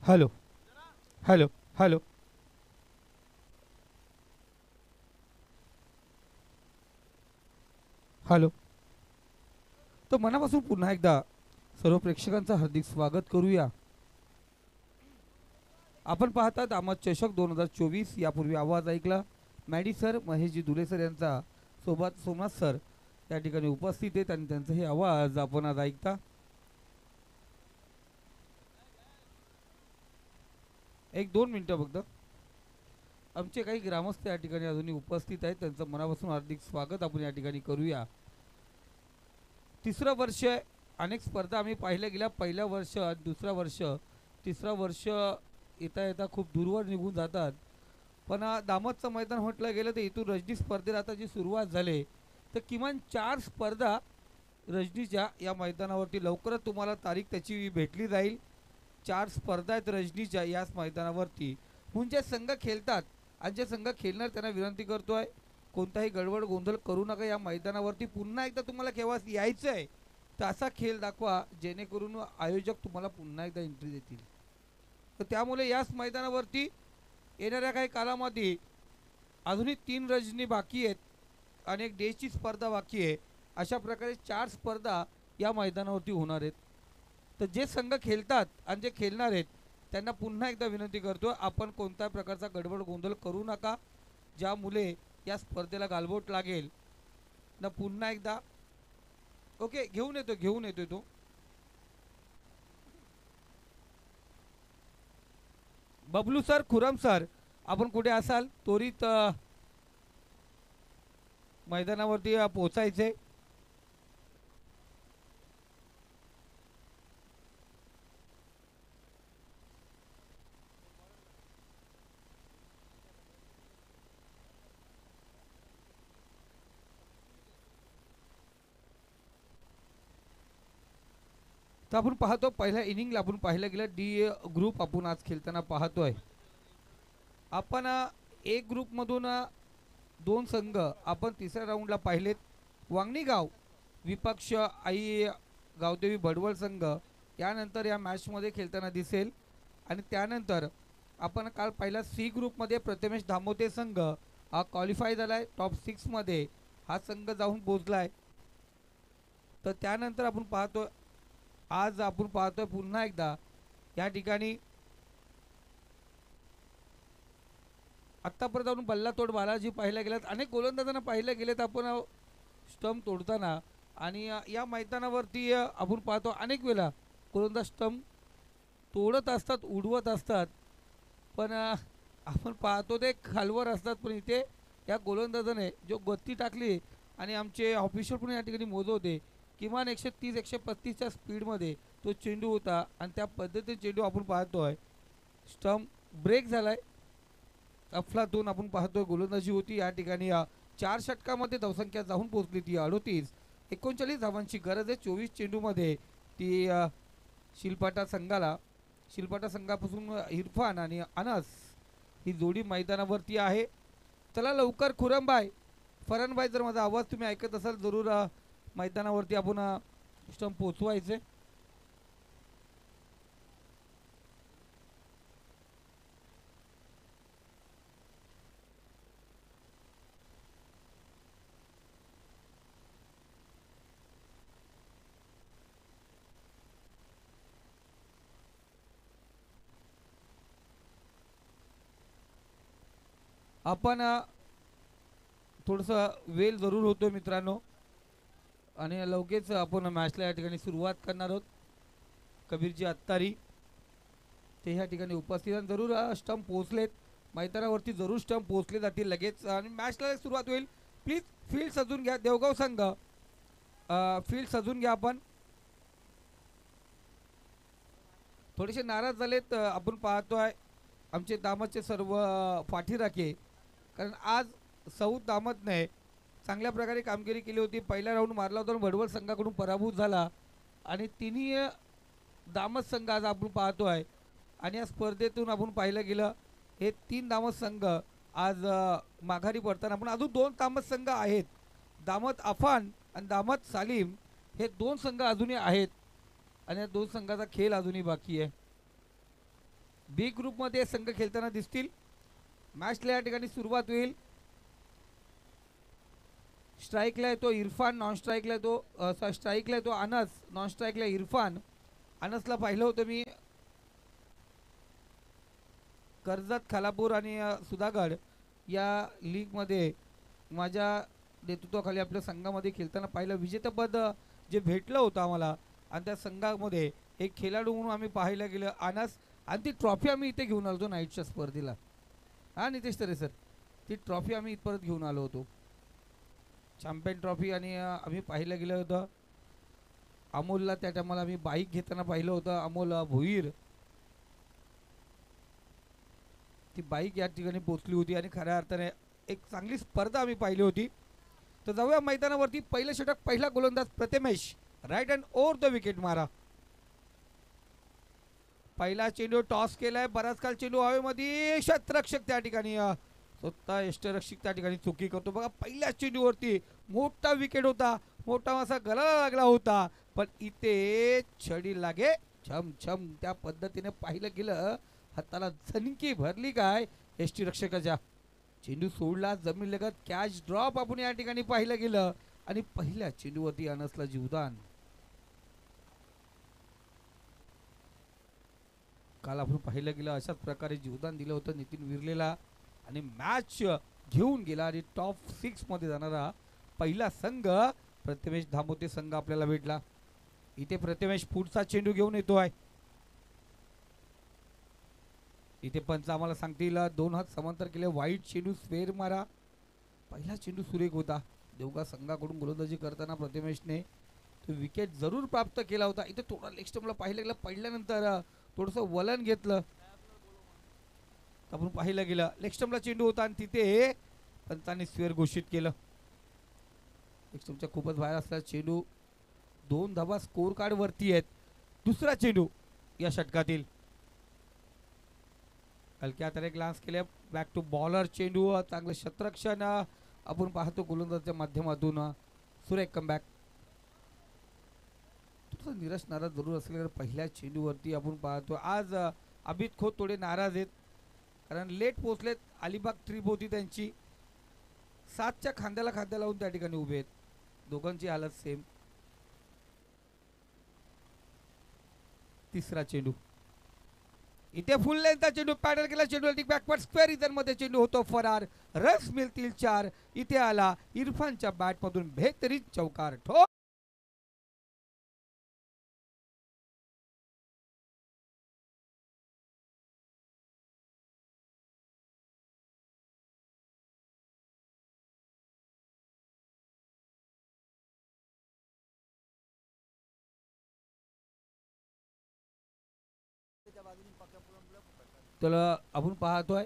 Hello hello hello hello. तर मनापासून पुन्हा एकदा सर्व प्रेक्षकांचं हार्दिक स्वागत करूया. आपण पाहता दामत चषक 2024. यापूर्वी आवाज ऐकला Maddy sir, Maheshji Dhule sir यांचा, सोबत सोमनाथ सर या ठिकाणी उपस्थित आहेत आणि त्यांचा हे आवाज आपण आज ऐकता. एक 2 मिनिटं फक्त. आमचे काही ग्रामस्थ या ठिकाणी अजूनही उपस्थित आहेत, त्यांचं मनापासून हार्दिक स्वागत आपण या ठिकाणी करूया. तिसरं वर्ष अनेक स्पर्धा आम्ही पाहिल्या गेल्या. पहिलं वर्ष दुसरं वर्ष तिसरा वर्ष येता येता खूप दूरवर निघून जातात. पण दामदचं मैदान म्हटलं गेलं तर इथून रजनी स्पर्धेला आता जी सुरुवात झाली तर किमान 4 स्पर्धा रजनीच्या या मैदानावरती लवकरच तुम्हाला तारीख त्याची भेटली जाईल. 4 स्पर्धा आहेत रजनीच्या याच मैदानावरती. म्हणून जे संघ खेळतात आणि जे संघ खेळणार त्यांना विनंती करतोय कोणताही गडबड गोंधळ करू नका. या मैदानावरती पुन्हा एकदा तुम्हाला केव्हा यायचं आहे तर असा खेळ दाखवा जेणेकरून आयोजक तुम्हाला पुन्हा एकदा एंट्री देतील. तर त्यामुळे याच मैदानावरती येणाऱ्या काही कालामध्ये अजूनही 3 रजनी बाकी आहेत आणि एक डेची स्पर्धा बाकी आहे. अशा प्रकारे 4 स्पर्धा या मैदानावरती होणार आहेत. तर जे संघ खेळतात आणि जे खेळणार आहेत त्यांना पुन्हा एकदा विनंती करतो आपण कोणत्याही प्रकारचा गडबड गोंधळ करू नका ज्यामुळे या स्पर्धेला गालबोट लागेल ना. पुन्हा एकदा ओके घेऊन येतो तो बबलू सर, खुरम सर, आपण कुठे असाल त्वरित मैदानावरती पोहोचायचे. तर आपण पाहतो पहिल्या इनिंगला आपण पाहिलं गेलं डी ग्रुप आपण आज खेळताना पाहतोय. आपण एक ग्रुपमधून 2 संघ आपण तिसऱ्या राऊंडला पाहिलेत. वांगणी गाव विपक्ष आई गावदेवी भडवळ संघ यानंतर या मॅचमध्ये खेळताना दिसेल. आणि त्यानंतर आपण काल पाहिला सी ग्रुपमध्ये प्रथमेश धामोते संघ हा क्वालिफाय झाला आहे. टॉप 6मध्ये हा संघ जाऊन पोचला आहे. तर त्यानंतर आपण पाहतो आज आपण पाहतोय पुन्हा एकदा या ठिकाणी आत्तापर्यंत आपण बल्लातोड बालाजी पाहायला गेलात. अनेक गोलंदाजांना पाहिलं गेलेत आपण स्टंप तोडताना. आणि या मैदानावरती आपण पाहतो अनेक वेळा गोलंदाज स्टंप तोडत असतात, उडवत असतात, पण आपण पाहतो ते खालवर असतात. पण इथे या गोलंदाजाने जो गती टाकली आणि आमचे ऑफिशियल पण या ठिकाणी मोजत होते किमान 130-135च्या स्पीडमध्ये तो चेंडू होता. आणि त्या पद्धतीने चेंडू आपण पाहतोय स्टंप ब्रेक झालाय. अफलातून आपण पाहतोय गोलंदाजी होती या ठिकाणी. 4 षटकामध्ये धावसंख्या जाऊन पोहोचली ती 38. 39 धावांची गरज आहे 24 चेंडूमध्ये. ती शिलपाटा संघापासून इरफान आणि अनस ही जोडी मैदानावरती आहे. चला लवकर खुरमबाई, फरणबाई, जर माझा आवाज तुम्ही ऐकत असाल जरूर मैदानावरती आपण स्टंप पोचवायचे. आपण थोडंसं वेळ जरूर होतो मित्रांनो आणि लगेच आपण मॅचला या ठिकाणी सुरुवात करणार आहोत. कबीरजी अत्तारी ते ह्या ठिकाणी उपस्थित आणि जरूर स्टंप पोहोचलेत मैदानावरती. जरूर स्टंप पोहोचले जातील लगेच आणि मॅचला सुरुवात होईल. प्लीज फील्ड सजून घ्या. देवगाव संघ फील्ड सजून घ्या. आपण थोडेसे नाराज झालेत आपण पाहतोय आमचे दामदचे सर्व पाठीराखे, कारण आज सौद दामदने चांगल्या प्रकारे कामगिरी केली होती. पहिला राऊंड मारला होता भडवळ संघाकडून पराभूत झाला आणि तिन्ही दामद संघ आज आपण पाहतोय. आणि या स्पर्धेतून आपण पाहिलं गेलं हे 3 दामद संघ आज माघारी पडताना. आपण अजून 2 दामद संघ आहेत, दामद अफान आणि दामद सालीम, हे 2 संघ अजूनही आहेत आणि या 2 संघाचा खेळ अजूनही बाकी आहे. बी ग्रुपमध्ये संघ खेळताना दिसतील. मॅचला या ठिकाणी सुरुवात होईल. स्ट्राईकला येतो इरफान, नॉन स्ट्राईकला येतो स्ट्राईकला येतो अनस, नॉन स्ट्राईकला इरफान. अनसला पाहिलं होतं मी कर्जत, खालापूर आणि सुधागड या लीगमध्ये माझ्या नेतृत्वाखाली आपल्या संघामध्ये खेळताना पाहिलं. विजेतेपद जे भेटलं होतं आम्हाला आणि त्या संघामध्ये एक खेळाडू म्हणून आम्ही पाहायला गेलं अनस. आणि ती ट्रॉफी आम्ही इथे घेऊन आलो होतो नाईटच्या स्पर्धेला. हां नितेश तरे सर, ती ट्रॉफी आम्ही इथपर्यंत घेऊन आलो होतो, चॅम्पियन ट्रॉफी. आणि आम्ही पाहिलं गेलं होतं अमोलला त्या टायमाला आम्ही बाईक घेताना पाहिलं होतं. अमोल भोईर ती बाईक या ठिकाणी पोचली होती आणि खऱ्या अर्थाने एक चांगली स्पर्धा आम्ही पाहिली होती. तर जाऊया मैदानावरती. पहिलं षटक, पहिला गोलंदाज Prathamesh, right hand over the wicket मारा. पहिला चेंडू टॉस केलाय, बराच काल चेंडू हवेमध्ये, क्षेत्ररक्षक त्या ठिकाणी स्वतः यष्टरक्षक त्या ठिकाणी चुकी करतो. बघा पहिल्या चेंडूवरती मोठा विकेट होता, मोठा असा गळा लागला होता, पण इथे छडी लागे छम छम त्या पद्धतीने पाहिलं गेलं. हाताला झणकी भरली काय यष्टीरक्षकाच्या. चेंडू सोडला जमीन लगत, कॅच ड्रॉप आपण या ठिकाणी पाहिलं गेलं आणि पहिल्या चेंडूवरती अनसला जीवदान. काल आपण पाहिलं गेलं अशाच प्रकारे जीवदान दिलं होतं नितीन विरलेला आणि मॅच घेऊन गेला आणि टॉप 6 मध्ये जाणारा पहिला संघ प्रथमेश धामोते संघ आपल्याला भेटला. इथे प्रथमेश पुढचा चेंडू घेऊन येतोय. इथे पंच आम्हाला सांगतील 2 हात समांतर केले, वाईट चेंडू स्क्वेअर मारा. पहिला चेंडू सुरेख होता. देवगा संघाकडून गोलंदाजी करताना प्रथमेशने तो विकेट जरूर प्राप्त केला होता. इथे थोडा लेग स्टंपला पाहिलं गेलं, पडल्यानंतर थोडंसं वलन घेतलं. आपण पाहिलं गेलं लेग स्टंपला चेंडू होता आणि तिथे पंचांनी स्क्वेअर घोषित केलं. लेग स्टंपच्या खूपच बाहेर असलेला चेंडू, 2 धावा स्कोर कार्ड वरती आहेत. दुसरा चेंडू या षटकातील. हलक्या हाताने ग्लान्स केले, बॅक टू बॉलर चेंडू, चांगलं क्षेत्ररक्षण आपण पाहतो गोलंदाजाच्या माध्यमातून. सुरेख कमबॅक. थोडंसं निराश नाराज जरूर असले पहिल्या चेंडूवरती आपण पाहतो. आज अभित खोत थोडे नाराज आहेत कारण लेट पोहोचलेत. अलिबाग ट्रिप होती त्यांची, 7च्या खांद्याला खांद्या लावून त्या ठिकाणी उभे आहेत. दोघांची हालत सेम. तिसरा चेंडू. इथे फुल लेंथचा चेंडू पॅडल केला, चेंडू बॅकवर्ड स्क्वेअर इथर मध्ये चेंडू होतो फरार. रस मिळतील 4. इथे आला इरफानच्या बॅट मधून बेहतरीन चौकार. ठो तर आपण पाहतोय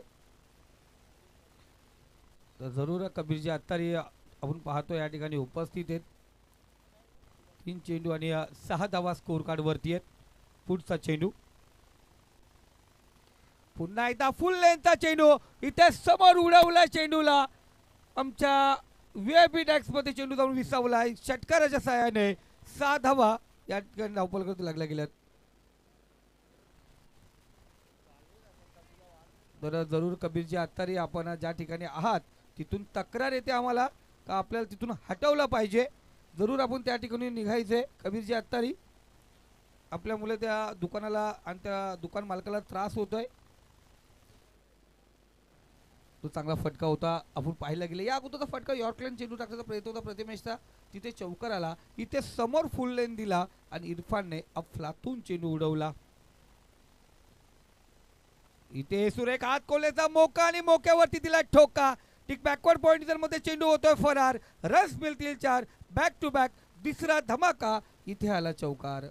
तर जरूर कबीरजी अत्तारी आपण पाहतोय या ठिकाणी उपस्थित आहेत. 3 चेंडू आणि 6 धावा स्कोर कार्ड वरती आहेत. पुढचा चेंडू पुन्हा एकदा फुल लेंथचा चेंडू, इथे समोर उडवला चेंडूला. आमच्या व्हीआयपी टॅक्स मध्ये चेंडू जाऊन विसावला. षटकाराच्या साहाय्याने 6 धावा या ठिकाणी धावपल करत लागल्या गेल्यात. तर जरूर कबीरजी अत्तारी आपण ज्या ठिकाणी आहात तिथून तक्रार येते आम्हाला का आपल्याला तिथून हटवलं पाहिजे. जरूर आपण त्या ठिकाणी निघायचंय. कबीरजी अत्तारी, आपल्यामुळे त्या दुकानाला आणि त्या दुकान मालकाला त्रास होतोय. तो चांगला फटका होता आपण पाहायला गेले. या अगोदरचा फटका यॉर्कलँड चेंडू टाकण्याचा प्रयत्न होता प्रथमेशचा, तिथे चौकार आला. इथे समोर फुल लेन दिला आणि इरफानने अफलातून चेंडू उडवला. इथे सुरेख हात कोलेचा मोका आणि मोक्यावरती दिला ठोका. टिक बॅकवर्ड पॉइंट मध्ये चेंडू होतोय फरार. रस मिळतील 4. बॅक टू बॅक दुसरा धमाका. इथे आला चौकार.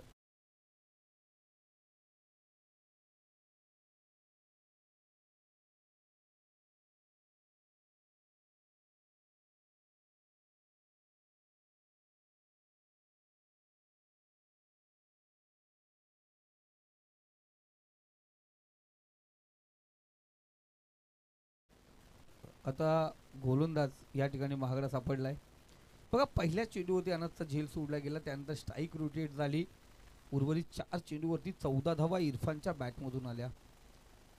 आता गोलंदाज या ठिकाणी महागडा सापडलाय. बघा पहिल्या चेंडूवरती अनसचा झेल सोडला गेला, त्यानंतर स्ट्राईक रोटेट झाली. उर्वरित 4 चेंडूवरती 14 धावा इरफानच्या बॅटमधून आल्या.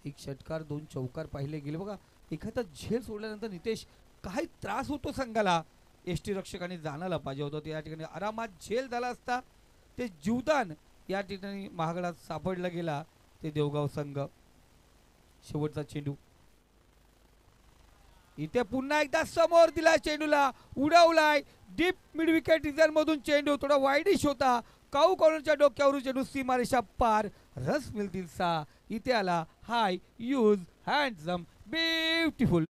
1 षटकार 2 चौकार पाहिले गेले. बघा एखादा झेल सोडल्यानंतर नितेश काय त्रास होतो संघाला. एसटी रक्षकाने जाणायला पाहिजे होतं. ते या ठिकाणी आरामात झेल झाला असता. ते जीवदान या ठिकाणी महागडात सापडला गेला. ते देवगाव संघ. शेवटचा चेंडू इथे पुन्हा एकदा समोर दिला चेंडूला, उडवलाय डीप मिड विकेट रिझन मधून चेंडू थोडा वाईडिश होता. काऊ कॉर्नरच्या डोक्यावरून चेंडू सीमारेषा पार. रस मिळतील 6. इथे आला हाय यूज हँडसम ब्युटिफुल.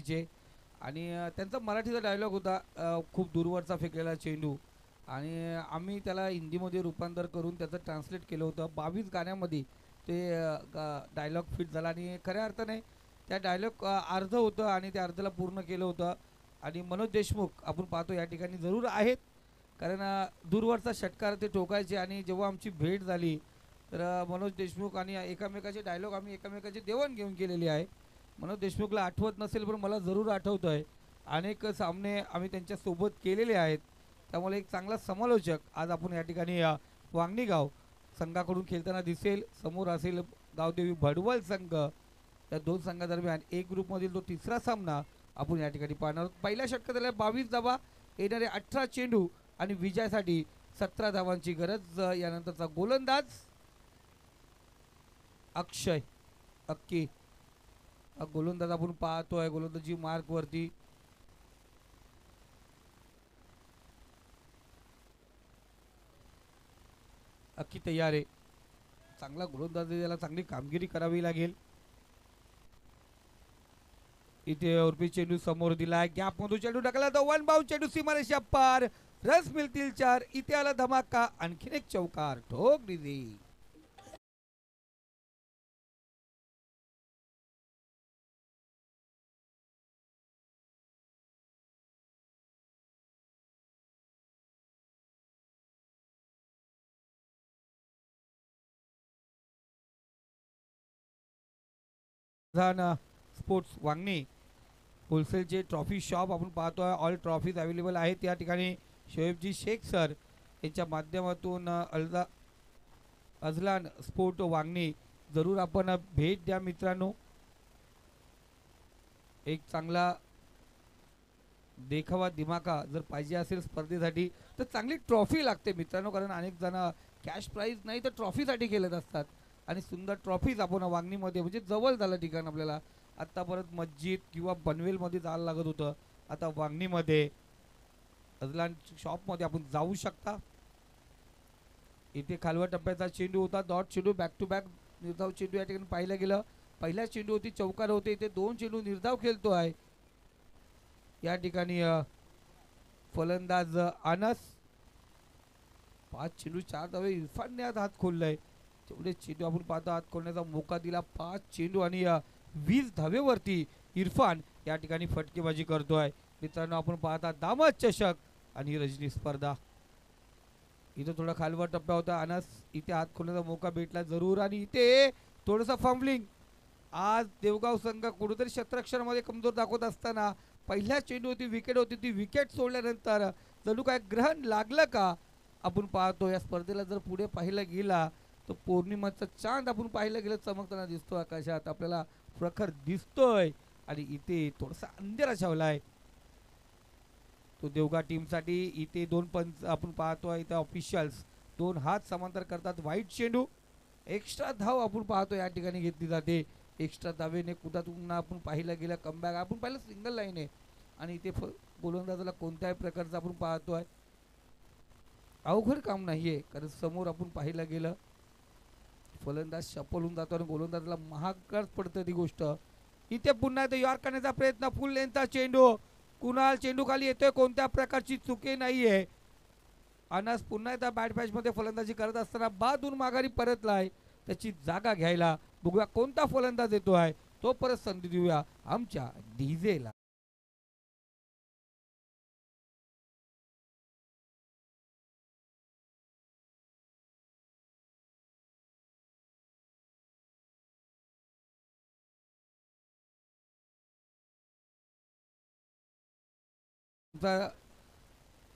नाशिकचे आणि त्यांचा मराठीचा डायलॉग होता खूप दूरवरचा फेकलेला चेंडू आणि आम्ही त्याला हिंदीमध्ये रूपांतर करून त्याचं ट्रान्सलेट केलं होतं 22 गाण्यामध्ये ते डायलॉग फिट झाला आणि खऱ्या अर्थाने त्या डायलॉग अर्ध होतं आणि त्या अर्धाला पूर्ण केलं होतं आणि मनोज देशमुख आपण पाहतो या ठिकाणी जरूर आहेत कारण दूरवरचा षटकार ते ठोकायचे आणि जेव्हा आमची भेट झाली तर मनोज देशमुख आणि एकमेकाचे डायलॉग आम्ही एकमेकाचे देवाणघेवाण केलेली आहे. मनोज देशमुखला आठवत नसेल पण मला जरूर आठवतं आहे. अनेक सामने आम्ही त्यांच्यासोबत केलेले आहेत. त्यामुळे एक चांगला समालोचक आज आपण या ठिकाणी वांगणी गाव संघाकडून खेळताना दिसेल. समोर असेल गावदेवी भडवल संघ. या दोन संघादरम्यान एक ग्रुपमधील तो तिसरा सामना आपण या ठिकाणी पाहणार आहोत. पहिल्या षटकात 22 धावा, येणारे 18 चेंडू आणि विजयासाठी 17 धावांची गरज. यानंतरचा गोलंदाज अक्षय अक्की. गोलंदाज आपण पाहतोय गोलंदाजी मार्क वरती. अक्की तयार आहे. चांगला गोलंदाज आहे, त्याला चांगली कामगिरी करावी लागेल. इथे उर्फी चेंडू समोर दिलाय, गॅप मधून चेंडू टाकला तो वन बाउंड चेंडू सीमारेषा पार. रस मिळतील 4. इथे आला धमाका, आणखीन एक चौकार ठोक दिली. स्पोर्ट्स वांगणी होलसेलचे ट्रॉफी शॉप आपण पाहतोय. ऑल ट्रॉफीज अवेलेबल आहेत या ठिकाणी. शोएबजी शेख सर यांच्या माध्यमातून अझलान स्पोर्ट वांगणी जरूर आपण भेट द्या मित्रांनो. एक चांगला देखावा दिमाका जर पाहिजे असेल स्पर्धेसाठी तर चांगली ट्रॉफी लागते मित्रांनो, कारण अनेक जण कॅश प्राइज नाही तर ट्रॉफीसाठी खेळत असतात आणि सुंदर ट्रॉफीज आपण वांगणीमध्ये म्हणजे जवळ झालं ठिकाण आपल्याला. आत्तापर्यंत मस्जिद किंवा पनवेलमध्ये जायला लागत होतं, आता वांगणीमध्ये अजलान शॉपमध्ये आपण जाऊ शकता. इथे खालव्या टप्प्याचा चेंडू होता, डॉट चेंडू, बॅक टू बॅक निर्धाव चेंडू या ठिकाणी पाहिलं गेलं. पहिल्या चेंडू होती चौकार होते, इथे 2 चेंडू निर्धाव खेळतो आहे या ठिकाणी. फलंदाज अनस. 5 चेंडू 4 धावे. इरफानने आज हात खोललाय. तेवढे चेंडू आपण पाहतो, हात खोलण्याचा मोका दिला. 5 चेंडू आणि 20 धावेवरती इरफान या ठिकाणी फटकेबाजी करतोय मित्रांनो. आपण पाहता दामद चषक आणि रजनी स्पर्धा. इथं थोडा खालवर टप्पा होता अनस, इथे हात खोलण्याचा मोका भेटला जरूर आणि इथे थोडंसं फॉर्मलिंग. आज देवगाव संघ कुठेतरी क्षेत्ररक्षणामध्ये कमजोर दाखवत असताना पहिल्या चेंडू होती विकेट होती, ती विकेट सोडल्यानंतर जणू काय ग्रहण लागलं का आपण पाहतो. या स्पर्धेला जर पुढे पाहिलं गेला तर पौर्णिमाचा चांद आपण पाहिलं गेलं चमकताना दिसतो आकाशात, आपल्याला प्रखर दिसतोय आणि इथे थोडासा अंधेरा छावलाय तो देवगा टीमसाठी. इथे 2 पंच आपण पाहतोय, इथे ऑफिशियल्स 2 हात समांतर करतात. वाईट चेंडू, एक्स्ट्रा धाव आपण पाहतो या ठिकाणी घेतली जाते. एक्स्ट्रा धावेने कुठून आपण पाहिलं गेलं कमबॅक आपण पाहिलं सिंगल लाईन आहे आणि इथे गोलंदाजाला कोणत्याही प्रकारचं आपण पाहतोय अवघड काम नाहीये, कारण समोर आपण पाहिलं गेलं फलंदाज सफल होऊन जातो आणि गोलंदाजाला महागच पडतं ती गोष्ट. इथे पुन्हा एकदा यॉर्क करण्याचा प्रयत्न, फुल लेंथचा चेंडू, कुणाल चेंडू खाली येतोय, कोणत्या प्रकारची चुकी नाहीये. अनस पुन्हा एकदा बॅट पॅच मध्ये फलंदाजी करत असताना बादून माघारी परतलाय त्याची जागा घ्यायला. बघूया कोणता फलंदाज येतो आहे, तो परत संधी देऊया आमच्या डीजेला.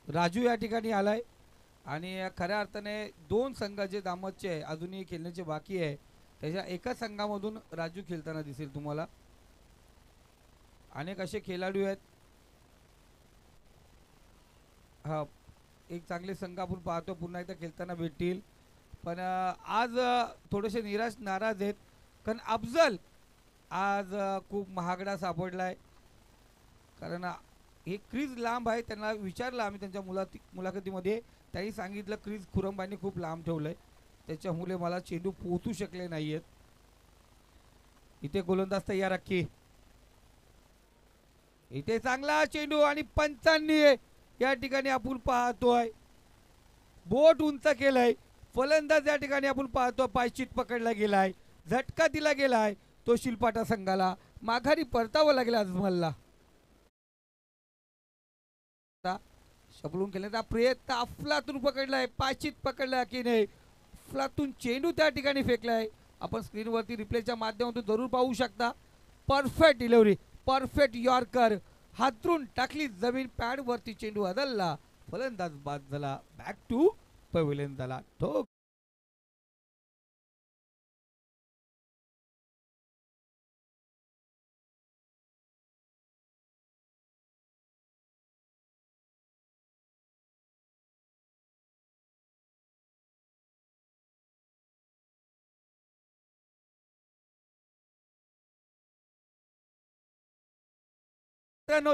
राजू या ठिकाणी आलाय आणि खऱ्या अर्थाने 2 संघ जे दामदचे अजूनही खेळण्याचे बाकी आहे त्याच्या एका संघामधून राजू खेळताना दिसेल तुम्हाला. अनेक असे खेळाडू आहेत. हा एक चांगले संघ आपण पाहतो पुन्हा एकदा खेळताना भेटतील, पण आज थोडेसे नाराज आहेत कारण अफजल आज खूप महागडा सापडलाय. कारण हे क्रीज लांब आहे, त्यांना विचारलं आम्ही त्यांच्या मुलाखतीमध्ये, त्यांनी सांगितलं क्रीज खुरंबाईने खूप लांब ठेवलंय त्याच्यामुळे मला चेंडू पोहोचू शकले नाहीयेत. इथे गोलंदाज तयार अख्खी. इथे चांगला चेंडू आणि पंचांनी या ठिकाणी आपण पाहतोय बोट उंच केलंय. फलंदाज या ठिकाणी आपण पाहतो पायचीत पकडला गेलाय, झटका दिला गेलाय. तो शिलपाटा संघाला माघारी परतावं लागेल अजमलला. शबलून केल्याचा प्रयत्न अफलातून पकडलाय, पायचीत पकडला की नाही, अफलातून चेंडू त्या ठिकाणी फेकलाय. आपण स्क्रीनवरती रिप्लेच्या माध्यमातून जरूर पाहू शकता. परफेक्ट डिलिव्हरी, परफेक्ट यॉर्कर, हातरून टाकली जमीन, पॅड वरती चेंडू अदलला, फलंदाज बाद झाला, बॅक टू पवेलियन झाला. तो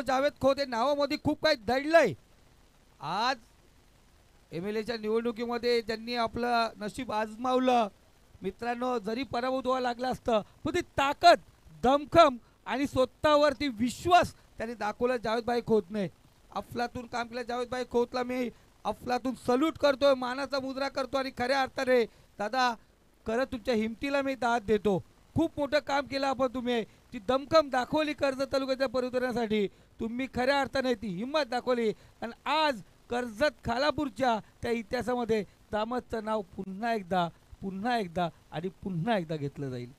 जावेद खोत नावामध्ये खूप काही दडलंय. आज MLAच्या निवडणुकीमध्ये ज्यांनी आपलं नशीब आजमावलं मित्रांनो, जरी पराभूत व्हावं लागलं असतं पण ती ताकद, दमखम आणि स्वतःवरती विश्वास त्यांनी दाखवला जावेदभाई खोतने. अफलातून काम केलं जावेदभाई खोतला मी अफलातून सल्यूट करतोय, मानाचा मुद्रा करतो आणि खऱ्या अर्थाने दादा खरं तुमच्या हिमतीला मी दाद देतो. खूप मोठं काम केलं आपण, तुम्ही ती दमखम दाखवली कर्जत तालुक्याच्या परिवर्तनासाठी, तुम्ही खऱ्या अर्थाने ती हिंमत दाखवली आणि आज कर्जत खालापूरच्या त्या इतिहासामध्ये दामतचं नाव पुन्हा एकदा आणि पुन्हा एकदा घेतलं जाईल.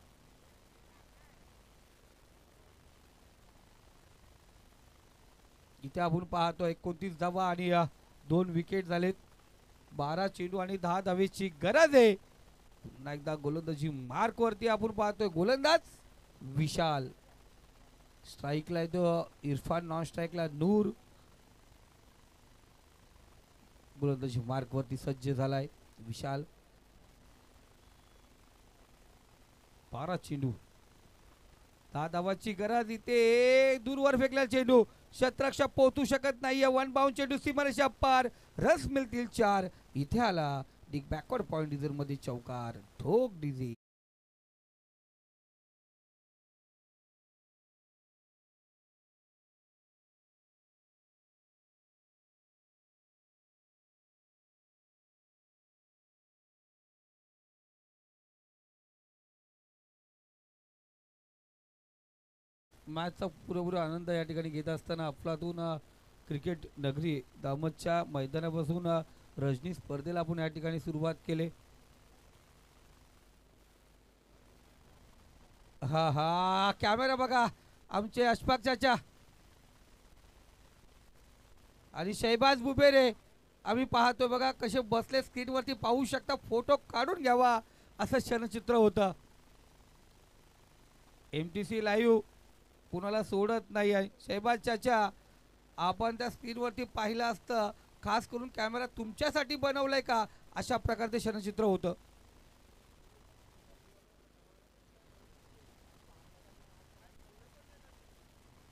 इथे आपण पाहतो 29 धावा आणि 2 विकेट झालेत. 12 चेंडू आणि 10 धावेची गरज आहे. पुन्हा एकदा गोलंदाजी मार्क वरती आपण पाहतोय गोलंदाज विशाल. स्ट्राईकला येतो इरफान, नॉन स्ट्राईकला नूर. गोलंदाजी मार्क वरती सज्ज झालाय विशाल. 12 चेंडू 10 धावाची गरज. इथे दूरवर फेकला चेंडू, शतरक्षक पोहोचू शकत नाहीये. 1 बाउंड चेंडू सीमारेषा पार, रस मिळतील 4. इथे आला डिग बॅकवर्ड पॉइंट डिझर मध्ये चौकार, ठोक डिझी. मॅचचा पुरेपूर आनंद या ठिकाणी घेत असताना अफलातून क्रिकेट नगरी दामतच्या मैदानापासून रजनी स्पर्धेला आपण या ठिकाणी सुरुवात केले. हा हा कॅमेरा बघा आमचे अशफाक चाचा आणि शहबाज बुबेरे आम्ही पाहतोय बघा कसे बसले स्क्रीनवरती, पाहू शकता. फोटो काढून घ्यावा असं क्षणचित्र होतं. MTC लाईव्ह कुणाला सोडत नाही आहे. शहबाज चाचा आपण त्या स्क्रीनवरती पाहिलं असतं, खास करून कॅमेरा तुमच्यासाठी बनवलाय का अशा प्रकारचे क्षणचित्र होतं.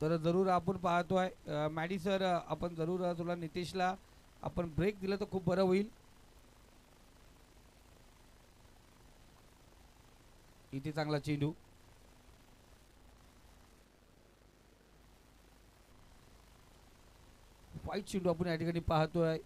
तर जरूर आपण पाहतोय मॅडी सर, आपण जरूर तुला नितेशला आपण ब्रेक दिला तर खूप बरं होईल. इथे चांगला चेंडू, वाईट चेंडू आपण या ठिकाणी पाहतोय.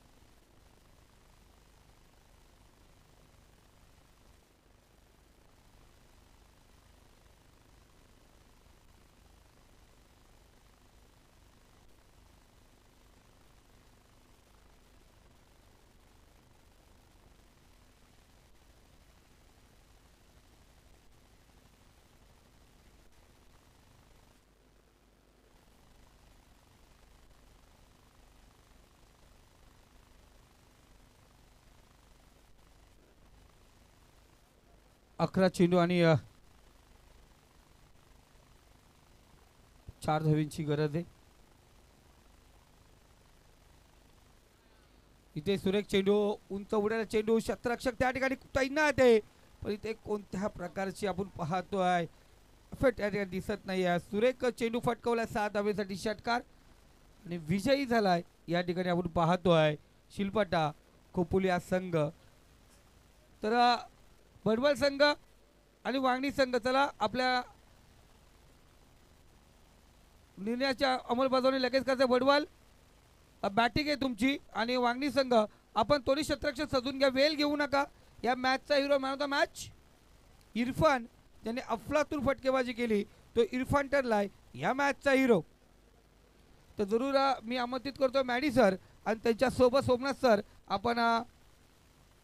अकरा चेंडू आणि 4 धावांची गरज आहे. इथे सुरेख चेंडू, उंच उड्याला चेंडू, शतरक्षक त्या ठिकाणी तैनात आहे पण इथे कोणत्या प्रकारची आपण पाहतोय फेट या ठिकाणी दिसत नाही आहे. सुरेख चेंडू फटकवला 7 धावेसाठी षटकार आणि विजयी झालाय या ठिकाणी आपण पाहतोय शिलपटा खोपोली संघ. तर बडवल संघ आणि वांगणी संघ चला आपल्या निर्णयाच्या अंमलबजावणी लगेच करायचं. वडवाल बॅटिंग आहे तुमची आणि वांगणी संघ आपण तोडी क्षेत्ररक्षण सजून घ्या, वेळ घेऊ नका. या मॅचचा hero man of the match Irfan, ज्याने अफलातून फटकेबाजी केली, तो इरफान ठरलाय या मॅचचा हिरो. तर जरूर मी आमंत्रित करतो मॅडी सर आणि त्यांच्या सोबत सोमनाथ सर आपण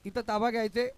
इथं ताबा घ्यायचे.